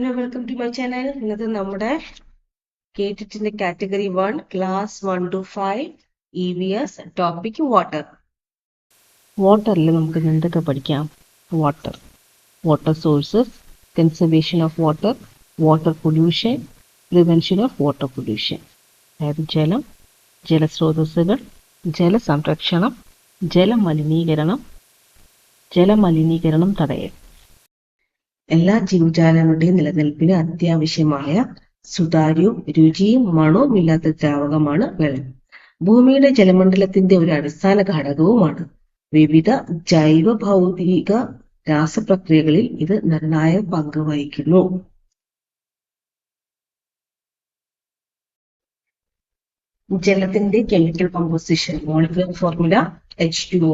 Hello, welcome to my channel. ഇന്നത്തെ നമ്മുടെ കേട്ടിട്ടിന്റെ category 1 class 1 to 5 EVS topic water. വാട്ടറിൽ നമുക്ക് എന്തൊക്കെ പഠിക്കാം? Water sources, conservation of water pollution, prevention of water pollution. അതായത് ജലം, ജലസ്രോതസ്സുകൾ, ജലസംരക്ഷണം, ജലമലിനീകരണം തടയൽ. എല്ലാ ജീവജാലങ്ങളുടെയും നിലനിൽപ്പിന് അത്യാവശ്യമായ സുതാര്യവും രുചിയും മണവും ഇല്ലാത്ത ദ്രാവകമാണ് വെള്ളം. ഭൂമിയുടെ ജലമണ്ഡലത്തിന്റെ ഒരു അടിസ്ഥാന ഘടകവുമാണ്. വിവിധ ജൈവ ഭൗതിക രാസപ്രക്രിയകളിൽ ഇത് നിർണായക പങ്ക് വഹിക്കുന്നു. ജലത്തിന്റെ chemical composition, molecular formula H2O.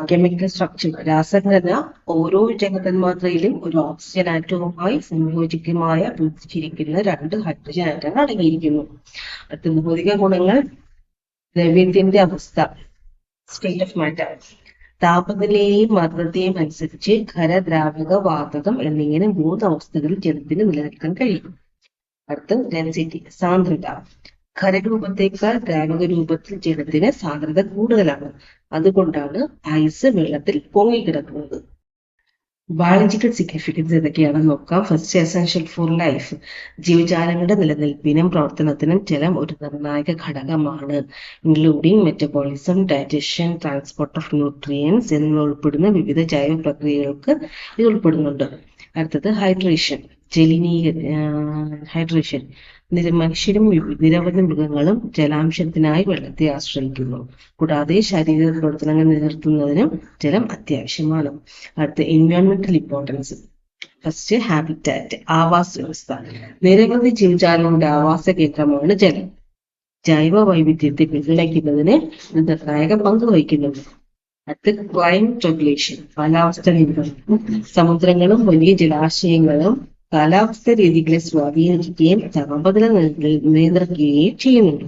Chemical structure, രാസഘടന. ഓരോ ജലതന്മാത്രയിലും ഒരു ഓക്സിജൻ ആറ്റവുമായി സംയോജികമായ പിടിച്ചിരിക്കുന്ന 2 ഹൈഡ്രജൻ ആറ്റങ്ങൾ അടങ്ങിയിരിക്കുന്നു. അടുത്ത ഭൗതിക ഗുണങ്ങൾ, ദ്രവ്യത്തിന്റെ അവസ്ഥ, സ്റ്റേറ്റ് ഓഫ് മാറ്റർ. താപനിലയെയും മർദ്ദത്തെയും അനുസരിച്ച് ഖര, ദ്രാവക, വാതകം എന്നിങ്ങനെ 3 അവസ്ഥകളിൽ ജലത്തിന് നിലനിൽക്കാൻ കഴിയും. അടുത്ത ഡെൻസിറ്റി, സാന്ദ്രത. ഖരരൂപത്തേക്കാൾ ദ്രാവക രൂപത്തിൽ ജലത്തിന് സാന്ദ്രത കൂടുതലാണ്. അതുകൊണ്ടാണ് ഐസ് വെള്ളത്തിൽ പൊങ്ങിക്കിടക്കുന്നത്. ബയോളജിക്കൽ സിഗ്നിഫിക്കൻസ് ഏതൊക്കെയാണെന്ന് നോക്കാം. First, essential for life. ജീവജാലങ്ങളുടെ നിലനിൽപ്പിനും പ്രവർത്തനത്തിനും ജലം ഒരു നിർണായക ഘടകമാണ്. Including metabolism, digestion, transport of nutrients എന്നിവ ഉൾപ്പെടുന്ന വിവിധ ജൈവ പ്രക്രിയകൾക്ക് ഇത് ഉൾപ്പെടുന്നുണ്ട്. അടുത്തത് ഹൈഡ്രേഷൻ. ഹൈഡ്രേഷൻ. മനുഷ്യരും നിരവധി മൃഗങ്ങളും ജലാംശത്തിനായി വെള്ളത്തെ ആശ്രയിക്കുന്നു. കൂടാതെ ശാരീരിക പ്രവർത്തനങ്ങൾ നിലനിർത്തുന്നതിനും ജലം അത്യാവശ്യമാണ്. അടുത്ത എൻവയോൺമെന്റൽ ഇമ്പോർട്ടൻസ്. ഫസ്റ്റ്, ഹാബിറ്റാറ്റ്, ആവാസ വ്യവസ്ഥ. നിരവധി ജീവജാലങ്ങളുടെ ആവാസ കേന്ദ്രമാണ് ജലം. ജൈവ വൈവിധ്യത്തെ പിന്തുണയ്ക്കുന്നതിന് ഇത് നിർണായക പങ്ക് വഹിക്കുന്നുണ്ട്. അടുത്ത ക്ലൈമറ്റ് റെഗുലേഷൻ, കാലാവസ്ഥ നിയന്ത്രണം. സമുദ്രങ്ങളും വലിയ ജലാശയങ്ങളും കാലാവസ്ഥ രീതികളെ സ്വാധീനിക്കുകയും താപനില നിയന്ത്രിക്കുകയും ചെയ്യുന്നുണ്ട്.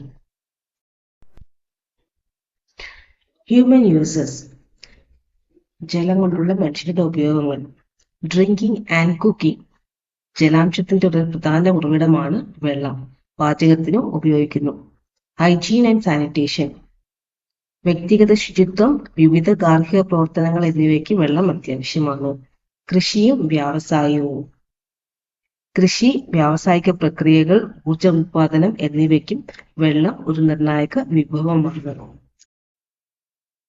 ഹ്യൂമൻ യൂസസ്, ജലം കൊണ്ടുള്ള മനുഷ്യരുടെ ഉപയോഗങ്ങൾ. Drinking and cooking. ജലാംശത്തിന്റെ ഒരു പ്രധാന ഉറവിടമാണ് വെള്ളം. പാചകത്തിനും ഉപയോഗിക്കുന്നു. Hygiene and sanitation. വ്യക്തിഗത ശുചിത്വം, വിവിധ ഗാർഹിക പ്രവർത്തനങ്ങൾ എന്നിവയ്ക്ക് വെള്ളം അത്യാവശ്യമാണ്. കൃഷിയും വ്യവസായവും. കൃഷി, വ്യാവസായിക പ്രക്രിയകൾ, ഊർജ ഉത്പാദനം എന്നിവയ്ക്കും വെള്ളം ഒരു നിർണായക വിഭവമാണ്.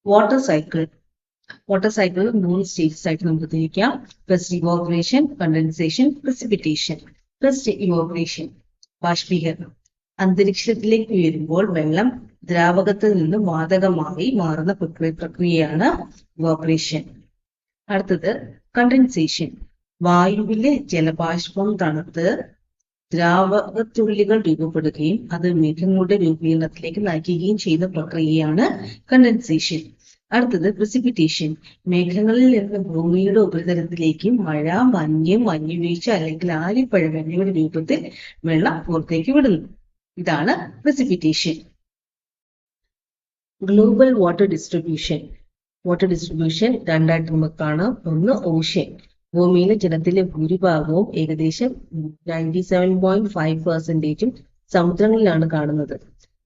Water cycle. Water cycle 3 stages ആയിട്ട് നമുക്ക് തിരിക്കാം. First, evaporation, condensation, precipitation. First, evaporation, ബാഷ്പീകരണം. അന്തരീക്ഷത്തിലേക്ക് ഉയരുമ്പോൾ വെള്ളം ദ്രാവകത്തിൽ നിന്ന് വാതകമായി മാറുന്ന പ്രക്രിയയാണ് ഇവോപ്പറേഷൻ. അടുത്തത് കണ്ടൻസേഷൻ. വായുവിലെ ജലബാഷ്പം തണുത്ത് ദ്രാവകത്തുള്ളികൾ രൂപപ്പെടുകയും അത് മേഘങ്ങളുടെ രൂപീകരണത്തിലേക്ക് നയിക്കുകയും ചെയ്യുന്ന പ്രക്രിയയാണ് കണ്ടൻസേഷൻ. അടുത്തത് പ്രസിപ്പിറ്റേഷൻ. മേഘങ്ങളിൽ നിന്ന് ഭൂമിയുടെ ഉപരിതലത്തിലേക്ക് മഴ, മഞ്ഞുവീഴ്ച അല്ലെങ്കിൽ ആലിപ്പഴം എന്നിവയുടെ രൂപത്തിൽ വെള്ളം പുറത്തേക്ക് വിടുന്നു. ഇതാണ് precipitation. Global water distribution. Water distribution 2 ആയിട്ട് നമുക്ക് കാണാം. ഒന്ന്, ഓഷ്യൻ. ഭൂമിയിലെ ജലത്തിലെ ഭൂരിഭാഗവും ഏകദേശം 97.5% സമുദ്രങ്ങളിലാണ് കാണുന്നത്.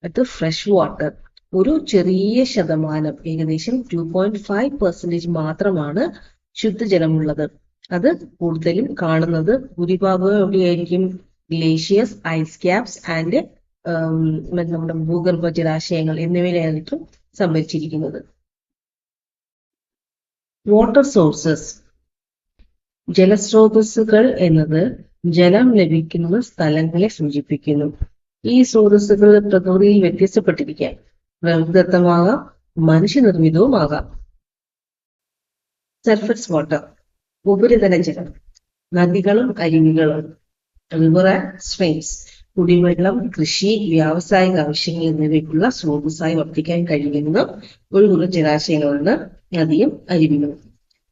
അടുത്ത് ഫ്രഷ് വാട്ടർ. ഒരു ചെറിയ ശതമാനം, ഏകദേശം 2.5% മാത്രമാണ് ശുദ്ധജലമുള്ളത്. അത് കൂടുതലും കാണുന്നത് ഭൂരിഭാഗവും എവിടെയായിരിക്കും? ഗ്ലേഷ്യേഴ്സ്, ഐസ് ക്യാപ്സ് ആൻഡ് നമ്മുടെ ഭൂഗർഭ ജലാശയങ്ങൾ എന്നിവയിലായിരിക്കും സംഭരിച്ചിരിക്കുന്നത്. Water sources. ജലസ്രോതസ്സുകൾ എന്നത് ജലം ലഭിക്കുന്ന സ്ഥലങ്ങളെ സൂചിപ്പിക്കുന്നു. ഈ സ്രോതസ്സുകൾ പ്രകൃതിയിൽ വ്യത്യസ്തപ്പെട്ടിരിക്കാം. പ്രകൃതിദത്തമാകാം, മനുഷ്യനിർമ്മിതവുമാകാം. സർഫസ് വാട്ടർ, ഉപരിതല ജലം. നദികളും അരുവികളും, റിവർ ആൻഡ് സ്ട്രീംസ്. കുടിവെള്ളം, കൃഷി, വ്യാവസായിക ആവശ്യങ്ങൾ എന്നിവയ്ക്കുള്ള സ്രോതസ്സായി വർത്തിക്കാൻ കഴിയുന്ന ഒഴുകുന്ന ജലാശയങ്ങളാണ് നദിയും അരുവികളും.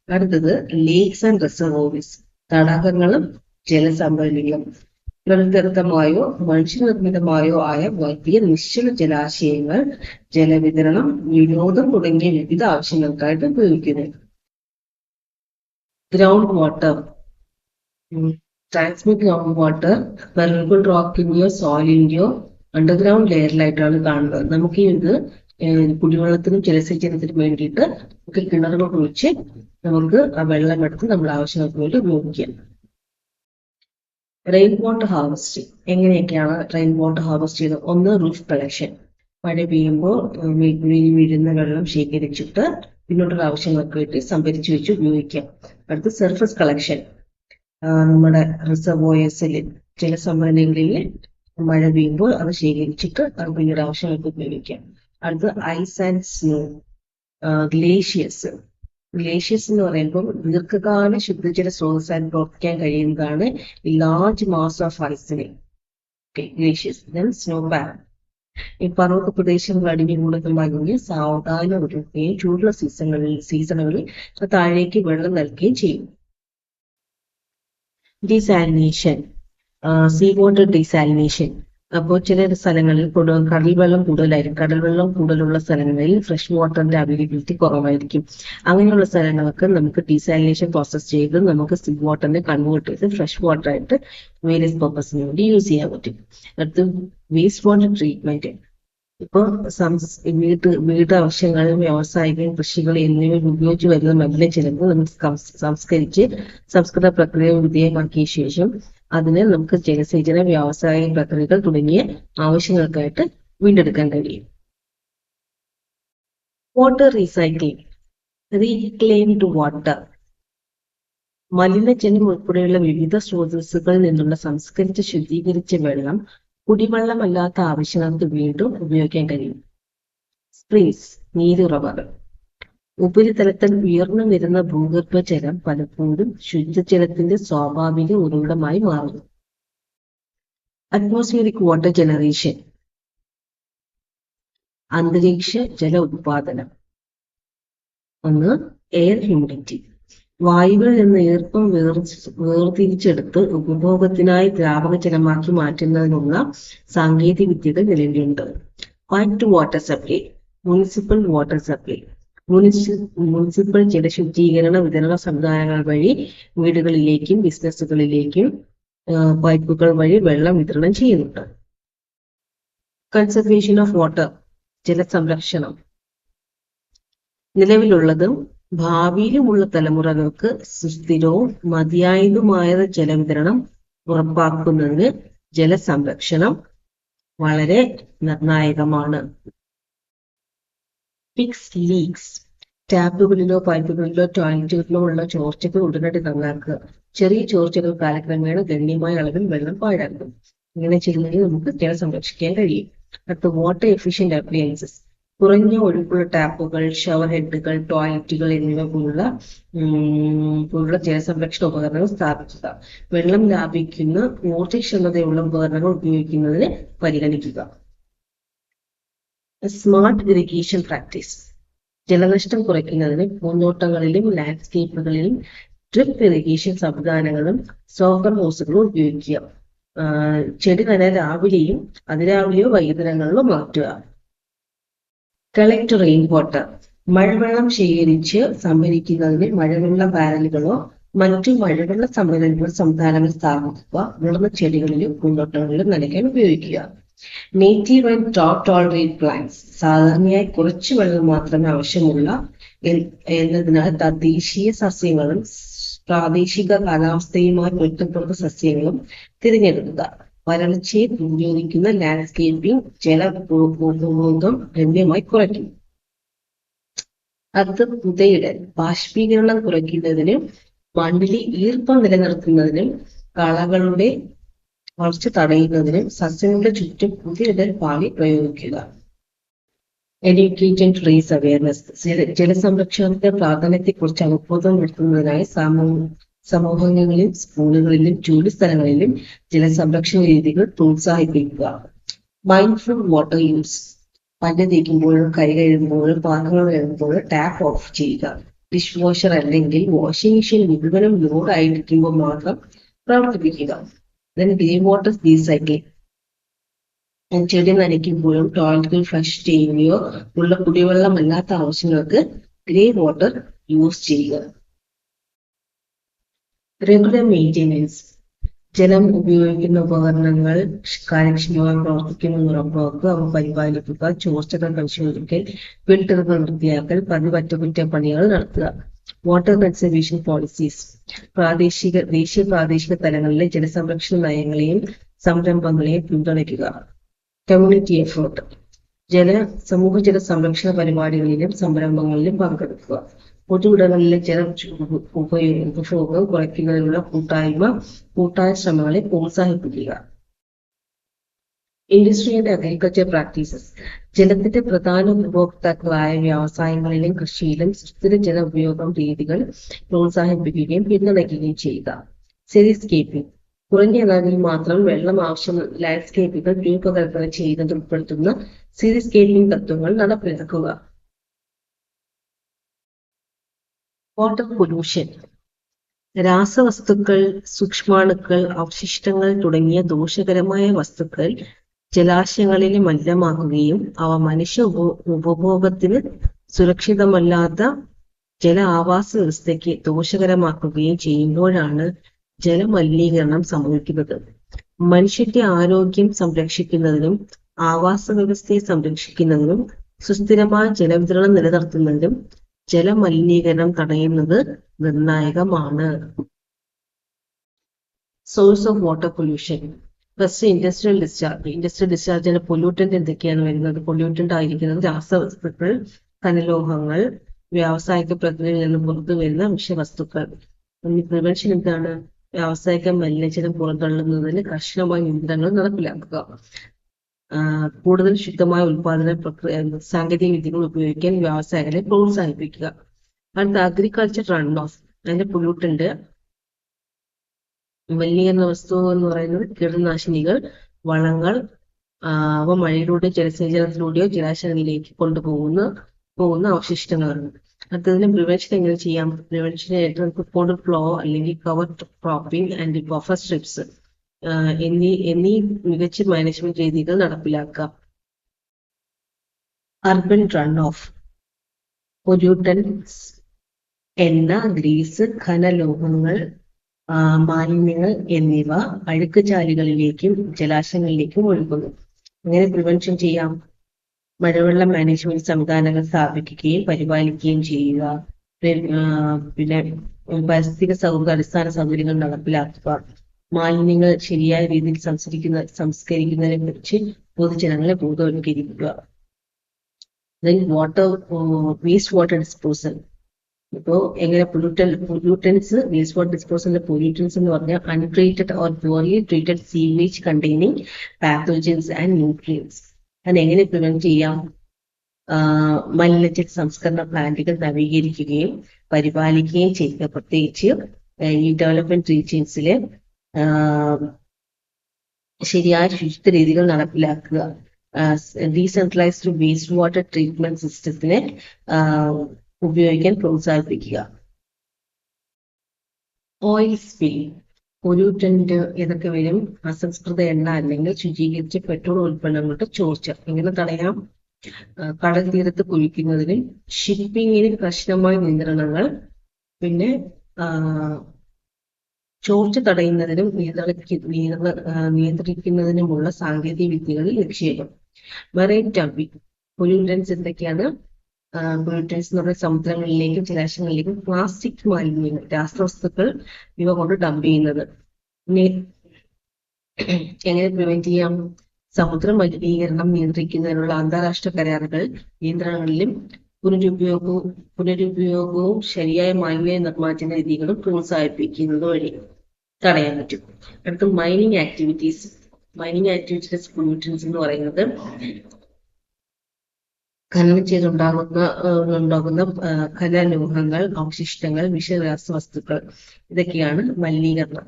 അടുത്തത് ലേക്സ് ആൻഡ് റിസർവോയർസ്, തടാകങ്ങളും ജലസംഭരണികളും. പ്രകൃതിദത്തമായോ മനുഷ്യനിർമ്മിതമായോ ആയ വലിയ നിശ്ചല ജലാശയങ്ങൾ ജലവിതരണം, വിനോദം തുടങ്ങിയ വിവിധ ആവശ്യങ്ങൾക്കായിട്ട് ഉപയോഗിക്കുന്നു. Ground water, transmit ground water വെർബിൾ റോക്കിന്റെയോ സോയിലിന്റെയോ അണ്ടർഗ്രൗണ്ട് ലെയറിലായിട്ടാണ് കാണുന്നത്. നമുക്ക് ഇത് കുടിവെള്ളത്തിനും ജലസേചനത്തിനും വേണ്ടിയിട്ട് നമുക്ക് കിണറുകൾ കുഴിച്ച് നമുക്ക് ആ വെള്ളം എടുത്ത് നമ്മുടെ ആവശ്യങ്ങൾക്ക് വേണ്ടി ഉപയോഗിക്കാം. റെയിൻ വാട്ടർ ഹാർവെസ്റ്റിംഗ് എങ്ങനെയൊക്കെയാണ് റെയിൻ വാട്ടർ ഹാർവെസ്റ്റ് ചെയ്യുന്നത്? ഒന്ന്, റൂഫ് കളക്ഷൻ. മഴ പെയ്യുമ്പോൾ വീഴുന്ന വെള്ളം ശേഖരിച്ചിട്ട് പിന്നോട്ടുള്ള ആവശ്യങ്ങൾക്ക് വേണ്ടി സംഭരിച്ചു വെച്ച് ഉപയോഗിക്കാം. അടുത്ത് സർഫസ് കളക്ഷൻ. നമ്മുടെ റിസർവോയേഴ്സിൽ ജലസംഭരണികളിൽ മഴ പെയ്യുമ്പോൾ അത് ശേഖരിച്ചിട്ട് അത് പിന്നീട് ആവശ്യങ്ങൾക്ക് ഉപയോഗിക്കാം. അടുത്ത് ഐസ് ആൻഡ് സ്നോ. ഗ്ലേഷ്യേഴ്സ് എന്ന് പറയുമ്പോൾ ദീർഘകാല ശുദ്ധജല സ്രോതസ്സായി പ്രവർത്തിക്കാൻ കഴിയുന്നതാണ് ലാർജ് മാസ് ഓഫ് ഐസിനെ. ഗ്ലേഷ്യേഴ്സ്. Then snow pan. ഈ പർവ്വത പ്രദേശങ്ങൾ അടിഞ്ഞുകൂടുന്ന മഞ്ഞ് സാവധാനം ഉരുകുകയും ചൂടുള്ള സീസണുകളിൽ താഴേക്ക് വെള്ളം നൽകുകയും ചെയ്യും. ഡീസാലിനേഷൻ. Sea water desalination. അപ്പോൾ ചില സ്ഥലങ്ങളിൽ കടൽ വെള്ളം കൂടുതലായിരിക്കും. കടൽ വെള്ളം കൂടുതലുള്ള സ്ഥലങ്ങളിൽ ഫ്രഷ് വാട്ടറിന്റെ അവൈലബിലിറ്റി കുറവായിരിക്കും. അങ്ങനെയുള്ള സ്ഥലങ്ങൾക്ക് നമുക്ക് ഡീസാലിനേഷൻ പ്രോസസ് ചെയ്ത് നമുക്ക് സീ വാട്ടറിനെ കൺവേർട്ട് ചെയ്ത് ഫ്രഷ് വാട്ടർ ആയിട്ട് വേരിയസ് പർപ്പസിന് വേണ്ടി യൂസ് ചെയ്യാൻ പറ്റും. അടുത്ത് വേസ്റ്റ് വാട്ടർ ട്രീറ്റ്മെന്റ്. ഇപ്പോൾ വീട് ആവശ്യങ്ങൾ, വ്യാവസായികം, കൃഷികൾ എന്നിവ ഉപയോഗിച്ച് വരുന്ന മലിനജലങ്ങൾ നമുക്ക് സംസ്കൃത പ്രക്രിയ വിധേയമാക്കിയ ശേഷം അതിനെ നമുക്ക് ജലസേചന, വ്യാവസായിക പ്രക്രിയകൾ തുടങ്ങിയ ആവശ്യങ്ങൾക്കായിട്ട് വീണ്ടെടുക്കാൻ കഴിയും. Water recycling. Reclaimed water. മലിനജലം ഉൾപ്പെടെയുള്ള വിവിധ സ്രോതസ്സുകളിൽ നിന്നുള്ള സംസ്കരിച്ച് ശുദ്ധീകരിച്ച വെള്ളം കുടിവെള്ളമല്ലാത്ത ആവശ്യങ്ങൾക്ക് വീണ്ടും ഉപയോഗിക്കാൻ കഴിയും. സ്പ്രിങ്സ്, നീരുറവകൾ. ഉപരിതലത്തിൽ ഉയർന്നു വരുന്ന ഭൂഗർഭജലം പലപ്പോഴും ശുദ്ധജലത്തിന്റെ സ്വാഭാവിക ഉറവിടമായി മാറുന്നു. Atmospheric water generation. അന്തരീക്ഷ ജല ഉത്പാദനം. ഒന്ന്, എയർ ഹ്യൂമിഡിറ്റി. വായുവിൽ നിന്ന് ഈർപ്പം വേർതിരിച്ചെടുത്ത് ഉപഭോഗത്തിനായി ദ്രാവക ജലമാക്കി മാറ്റുന്നതിനുള്ള സാങ്കേതിക വിദ്യകൾ നിലവിലുണ്ട്. Piped water supply. Municipal water supply. Municipal ജലശുദ്ധീകരണ വിതരണ സംവിധാനങ്ങൾ വഴി വീടുകളിലേക്കും ബിസിനസ്സുകളിലേക്കും പൈപ്പുകൾ വഴി വെള്ളം വിതരണം ചെയ്യുന്നുണ്ട്. Conservation of water. ജലസംരക്ഷണം. നിലവിലുള്ളതും ഭാവിയിലുമുള്ള തലമുറകൾക്ക് സുസ്ഥിരവും മതിയായതുമായ ജലവിതരണം ഉറപ്പാക്കുന്നതിന് ജലസംരക്ഷണം വളരെ നിർണായകമാണ്. Fix leaks. ടാപ്പുകളിലോ പൈപ്പുകളിലോ ടോയ്ലറ്റുകളിലോ ഉള്ള ചോർച്ചകൾ ഉടനടി നന്നാക്കുക. ചെറിയ ചോർച്ചകൾ കാലക്രമേണ ഗണ്യമായ അളവിൽ വെള്ളം പാഴാക്കും. ഇങ്ങനെ ചെയ്യുന്നതിൽ നമുക്ക് ജലം സംരക്ഷിക്കാൻ കഴിയും. അടുത്ത, വാട്ടർ എഫിഷ്യന്റ് അപ്ലയൻസസ്. കുറഞ്ഞ ഒഴുക്കുള്ള ടാപ്പുകൾ, ഷവർ ഹെഡുകൾ, ടോയ്ലറ്റുകൾ എന്നിവ പോലുള്ള ജലസംരക്ഷണ ഉപകരണങ്ങൾ സ്ഥാപിക്കുക. വെള്ളം ലാഭിക്കുന്ന ഊർജ്ജക്ഷമതയുള്ള ഉപകരണങ്ങൾ ഉപയോഗിക്കുന്നതിന് പരിഗണിക്കുക. Smart irrigation practice. ജലനഷ്ടം കുറയ്ക്കുന്നതിന് പൂന്തോട്ടങ്ങളിലും ലാൻഡ്സ്കേപ്പുകളിലും ഡ്രിപ്പ് ഇറിഗേഷൻ സംവിധാനങ്ങളും സോക്കർ ഹോസുകളും ഉപയോഗിക്കുക. ചെടി നനയാൻ രാവിലെയും അതിരാവിലെയോ വൈകുന്നേരങ്ങളിലോ മാറ്റുക. Collect rain water. മഴവെള്ളം ശേഖരിച്ച് സംഭരിക്കുന്നതിന് മഴവെള്ള ബാരലുകളോ മറ്റു മഴവെള്ള സംവിധാനങ്ങൾ സ്ഥാപിക്കുക. വളർന്ന ചെടികളിലും പൂന്തോട്ടങ്ങളിലും നനയ്ക്കാൻ ഉപയോഗിക്കുക. Native and drought tolerate plants. സാധാരണയായി കുറച്ച് വെള്ളം മാത്രമേ ആവശ്യമുള്ള എന്നതിനാൽ തദ്ദേശീയ സസ്യങ്ങളും പ്രാദേശിക കാലാവസ്ഥയുമായി പൊരുത്തപ്പെടുന്ന സസ്യങ്ങളും തിരഞ്ഞെടുക്കുക. വരൾച്ചയെ പ്രതിരോധിക്കുന്ന ലാൻഡ്സ്കേപ്പിംഗ് ജല ഉപഭോഗം ഗണ്യമായി കുറയ്ക്കും. അത് പുതയിടൽ. ബാഷ്പീകരണം കുറയ്ക്കുന്നതിനും മണ്ണിലെ ഈർപ്പം നിലനിർത്തുന്നതിനും കളകളുടെ വളർച്ച തടയുന്നതിനും സസ്യങ്ങളുടെ ചുറ്റും പുതയിടൽ പാളി പ്രയോഗിക്കുക. Educate and raise awareness. ജലസംരക്ഷണത്തിന്റെ പ്രാധാന്യത്തെക്കുറിച്ച് അവബോധം വരുത്തുന്നതിനായി സമൂഹങ്ങളിലും സ്കൂളുകളിലും ജോലി സ്ഥലങ്ങളിലും ജലസംരക്ഷണ രീതികൾ പ്രോത്സാഹിപ്പിക്കുക. Mindful water use. പല്ല് തേക്കുമ്പോഴും കൈ കഴുകുമ്പോഴും പാത്രങ്ങൾ കഴുകുമ്പോഴും ടാപ്പ് ഓഫ് ചെയ്യുക. ഡിഷ് വാഷർ അല്ലെങ്കിൽ വാഷിംഗ് മെഷീൻ മുഴുവനും ലോഡ് ആയിരിക്കുമ്പോൾ മാത്രം പ്രവർത്തിപ്പിക്കുക. Grey water recycling. ചെടി നനയ്ക്കുമ്പോഴും ടോയ്ലറ്റുകൾ ഫ്ലഷ് ചെയ്യുകയോ ഉള്ള കുടിവെള്ളമല്ലാത്ത ആവശ്യങ്ങൾക്ക് ഗ്രേ വാട്ടർ യൂസ് ചെയ്യുക. Regular maintenance. ജലം ഉപയോഗിക്കുന്ന ഉപകരണങ്ങൾ കാര്യക്ഷമമായി പ്രവർത്തിക്കുമെന്ന് ഉറപ്പാക്കുക, അവ പരിപാലിക്കുക, ചോർച്ചകൾ പരിശോധിക്കൽ, ഫിൽട്ടറുകൾ വൃത്തിയാക്കൽ, അറ്റകുറ്റപ്പണികൾ നടത്തുക. വാട്ടർ കൺസർവേഷൻ പോളിസീസ് ദേശീയ പ്രാദേശിക തലങ്ങളിലെ ജലസംരക്ഷണ നയങ്ങളെയും സംരംഭങ്ങളെയും പിന്തുണയ്ക്കുക. കമ്മ്യൂണിറ്റി എഫേർട്ട് സമൂഹ ജല സംരക്ഷണ പരിപാടികളിലും സംരംഭങ്ങളിലും പങ്കെടുക്കുക. പൊതുവിടങ്ങളിലെ ജല ഉപഭോഗം കുറയ്ക്കുന്നതിനുള്ള കൂട്ടായ ശ്രമങ്ങളെ പ്രോത്സാഹിപ്പിക്കുക. ഇൻഡസ്ട്രി ആൻഡ് അഗ്രികൾച്ചർ പ്രാക്ടീസസ് ജലത്തിന്റെ പ്രധാന ഉപഭോക്താക്കളായ വ്യവസായങ്ങളിലും കൃഷിയിലും സുസ്ഥിര ജല ഉപയോഗം രീതികൾ പ്രോത്സാഹിപ്പിക്കുകയും പിന്തുണയ്ക്കുകയും ചെയ്യുക. സിറ്റിസ്കേപ്പിംഗ് കുറഞ്ഞ അളവിൽ മാത്രം വെള്ളം ആവശ്യം ലാൻഡ്സ്കേപ്പുകൾ രൂപകൽപ്പന ചെയ്യുന്നത് ഉൾപ്പെടുത്തുന്ന സിറ്റിസ്കേപ്പിംഗ് തത്വങ്ങൾ നടപ്പിലാക്കുക. വാട്ടർ പൊല്യൂഷൻ രാസവസ്തുക്കൾ, സൂക്ഷ്മാണുക്കൾ, അവശിഷ്ടങ്ങൾ തുടങ്ങിയ ദോഷകരമായ വസ്തുക്കൾ ജലാശയങ്ങളിലെ മലിനമാക്കുകയും അവ മനുഷ്യ ഉപഭോഗത്തിന് സുരക്ഷിതമല്ലാത്ത ജല ആവാസ വ്യവസ്ഥയ്ക്ക് ദോഷകരമാക്കുകയും ചെയ്യുമ്പോഴാണ് ജലമലിനീകരണം സംഭവിക്കുന്നത്. മനുഷ്യന്റെ ആരോഗ്യം സംരക്ഷിക്കുന്നതിനും ആവാസ വ്യവസ്ഥയെ സംരക്ഷിക്കുന്നതിനും സുസ്ഥിരമായ ജലവിതരണം നിലനിർത്തുന്നതിനും ജലമലിനീകരണം തടയുന്നത് നിർണായകമാണ്. Source of water pollution first industrial ഡിസ്ചാർജിന്റെ പൊല്യൂട്ടന്റ് എന്തൊക്കെയാണ് വരുന്നത്? പൊല്യൂട്ടന്റ് ആയിരിക്കുന്നത് രാസവസ്തുക്കൾ, ഖനലോഹങ്ങൾ, വ്യാവസായിക പ്രക്രിയയിൽ നിന്ന് പുറത്തു വരുന്ന വിഷവസ്തുക്കൾ. പ്രിവെൻഷൻ എന്താണ്? വ്യാവസായിക മലിനജലം പുറന്തള്ളുന്നതിന് കർശനമായ നിയന്ത്രണങ്ങൾ നടപ്പിലാക്കുക. കൂടുതൽ ശുദ്ധമായ ഉൽപാദന പ്രക്രിയ സാങ്കേതിക വിദ്യകൾ ഉപയോഗിക്കാൻ വ്യവസായികളെ പ്രോത്സാഹിപ്പിക്കുക. അടുത്ത അഗ്രികൾച്ചർ റൺ ഓഫ് അതിന്റെ പൊല്യൂട്ടന്റ് മലിനീകരണ വസ്തു എന്ന് പറയുന്നത് കീടനാശിനികൾ, വളങ്ങൾ, അവ മഴയിലൂടെ ജലസേചനത്തിലൂടെയോ ജലാശയങ്ങളിലേക്ക് പോകുന്ന അവശിഷ്ടങ്ങളാണ്. അടുത്തതിന് പ്രിവെൻഷൻ എങ്ങനെ ചെയ്യാം? പ്രിവെൻഷനായിട്ട് നമുക്ക് പോണ്ട് ഫ്ലോ അല്ലെങ്കിൽ cover cropping and buffer strips എന്നീ മികച്ച മാനേജ്മെന്റ് രീതികൾ നടപ്പിലാക്കാം. അർബൻ റൺ ഓഫ് പൊല്യൂട്ടൻസ് എണ്ണ, ഗ്രീസ്, ഖനലോഹങ്ങൾ, മാലിന്യങ്ങൾ എന്നിവ അഴുക്കുചാലുകളിലേക്കും ജലാശയങ്ങളിലേക്കും ഒഴുകുന്നു. അങ്ങനെ പ്രിവെൻഷൻ ചെയ്യാം. മഴവെള്ള മാനേജ്മെന്റ് സംവിധാനങ്ങൾ സ്ഥാപിക്കുകയും പരിപാലിക്കുകയും ചെയ്യുക. പിന്നെ പരിസ്ഥിതി സൗഹൃദ അടിസ്ഥാന സൗകര്യങ്ങൾ നടപ്പിലാക്കുക. മാലിന്യങ്ങൾ ശരിയായ രീതിയിൽ സംസ്കരിക്കുന്നതിനെ കുറിച്ച് പൊതുജനങ്ങളെ ബോധവൽക്കരിക്കുക. Waste water disposal. ഇപ്പോ എങ്ങനെ പൊല്യൂട്ടൻസ് വേസ്റ്റ് വാട്ടർ ഡിസ്പോസലിന്റെ പൊല്യൂട്ടൻസ് എന്ന് പറഞ്ഞാൽ untreated or poorly treated sewage containing pathogens and nutrients. അതിനെങ്ങനെ പ്രിവെന്റ് ചെയ്യാം? മലിനജല സംസ്കരണ പ്ലാന്റുകൾ നവീകരിക്കുകയും പരിപാലിക്കുകയും ചെയ്യുക. പ്രത്യേകിച്ച് ഈ ഡെവലപ്മെന്റ് റീജിയൻസിലെ ശരിയായ ശുചിത്വ രീതികൾ നടപ്പിലാക്കുക. ഡീസെൻട്രലൈസ്ഡ് വേസ്റ്റ് വാട്ടർ ട്രീറ്റ്മെന്റ് സിസ്റ്റത്തിനെ ഉപയോഗിക്കാൻ പ്രോത്സാഹിപ്പിക്കുക. ഓയിൽ സ്പിൽ പൊല്യൂട്ടന്റ് ഏതൊക്കെ വരും? അസംസ്കൃത എണ്ണ അല്ലെങ്കിൽ ശുചീകരിച്ച പെട്രോൾ ഉൽപ്പന്നങ്ങളുടെ ചോർച്ച. എങ്ങനെ തടയാം? കടൽ തീരത്ത് കുഴിക്കുന്നതിനും ഷിപ്പിങ്ങിന് കർശനമായ നിയന്ത്രണങ്ങൾ, പിന്നെ ചോർച്ച തടയുന്നതിനും നിയന്ത്രിക്കുന്നതിനുമുള്ള സാങ്കേതിക വിദ്യകളിൽ നിക്ഷേപം. മെറൈൻ ഡംപിംഗ് പൊല്യൂട്ടൻസ് എന്തൊക്കെയാണ്? പൊല്യൂട്ടൻസ് എന്ന് പറഞ്ഞാൽ സമുദ്രങ്ങളിലേക്കും ജലാശയങ്ങളിലേക്കും പ്ലാസ്റ്റിക് മാലിന്യങ്ങൾ, രാസവസ്തുക്കൾ ഇവ കൊണ്ട് ഡംപ് ചെയ്യുന്നത്. എങ്ങനെ പ്രിവെന്റ് ചെയ്യാം? സമുദ്ര മലിനീകരണം നിയന്ത്രിക്കുന്നതിനുള്ള അന്താരാഷ്ട്ര കരാറുകൾ, നിയന്ത്രണങ്ങളിലും പുനരുപയോഗവും ശരിയായ മാലിന്യ നിർമ്മാർജ്ജന രീതികളും പ്രോത്സാഹിപ്പിക്കുന്നത് വഴി തടയാൻ പറ്റും. അടുത്ത മൈനിങ് ആക്ടിവിറ്റീസ് പൊല്യൂട്ടൻസ് എന്ന് പറയുന്നത് ഖനനം ചെയ്തുണ്ടാകുന്ന ഖനലോഹങ്ങൾ, അവശിഷ്ടങ്ങൾ, വിഷരാസവസ്തുക്കൾ ഇതൊക്കെയാണ് മലിനീകരണ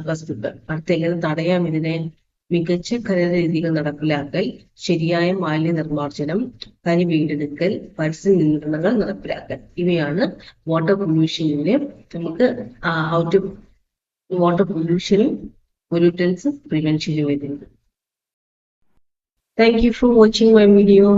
വസ്തുക്കൾ. അടുത്ത എങ്ങനെ തടയാം ഇതിനെ? മികച്ച ഖനന രീതികൾ നടപ്പിലാക്കൽ, ശരിയായ മാലിന്യ നിർമ്മാർജ്ജനം, ഖനി വീണ്ടെടുക്കൽ, പരിസ്ഥിതി നിയന്ത്രണങ്ങൾ നടപ്പിലാക്കൽ. ഇവയാണ് വാട്ടർ പൊല്യൂഷനിലെ നമുക്ക് വാട്ടർ പൊല്യൂഷനും പൊല്യൂട്ടൻസ് പ്രിവെൻഷനും വരുന്നത്. Thank you for watching my video.